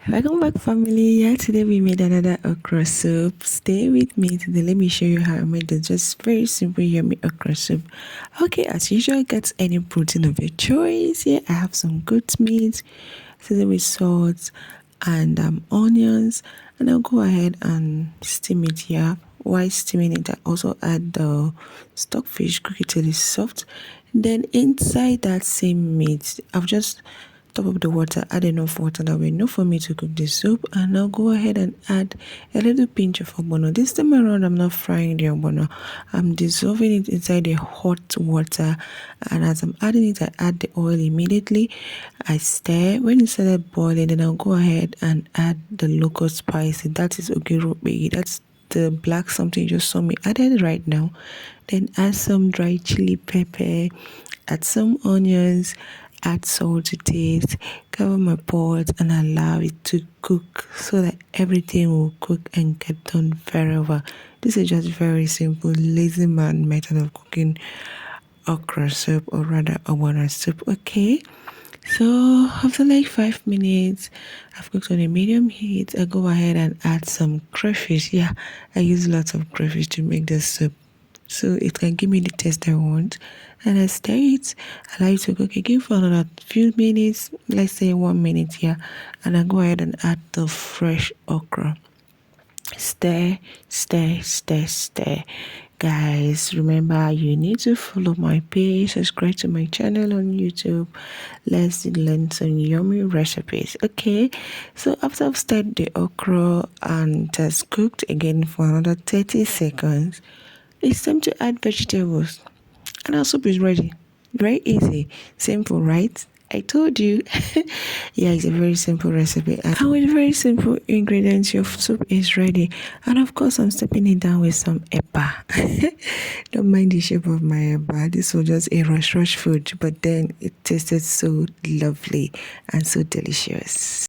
Welcome back, family. Yeah, today we made another okra soup. Stay with me today. Let me show you how I made this just very simple, yummy okra soup. Okay, as usual, get any protein of your choice. Here I have some goat meat, seasoned with salt and onions, and I'll go ahead and steam it here. While steaming it, I also add the stockfish, cook it till it's soft. Then inside that same meat, I've just top up the water, add enough water that will enough for me to cook the soup, and I'll go ahead and add a little pinch of ogbono. This time around I'm not frying the ogbono, I'm dissolving it inside the hot water, and as I'm adding it I add the oil immediately. I stir. When it started boiling, then I'll go ahead and add the local spices. That is Okro Soup. That's the black something you just saw me added right now. Then add some dry chili pepper, add some onions, add salt to taste, cover my pot and allow it to cook so that everything will cook and get done very well. This is just very simple lazy man method of cooking okra soup, or rather okra soup. Okay, so after like 5 minutes, I've cooked on a medium heat. I go ahead and add some crayfish. Yeah, I use lots of crayfish to make this soup, so it can give me the taste I want. And I stir it, allow it to cook again for another few minutes, let's say 1 minute here. And I go ahead and add the fresh okra. Stir, stir, stir, stir. Guys, remember you need to follow my page, subscribe to my channel on YouTube. Let's learn some yummy recipes. Okay, so after I've stirred the okra and it has cooked again for another 30 seconds, it's time to add vegetables, and our soup is ready. Very easy, simple, right? I told you. Yeah, it's a very simple recipe, and with very simple ingredients your soup is ready. And of course I'm stepping it down with some eba. Don't mind the shape of my eba. This was just a rush food, but then it tasted so lovely and so delicious.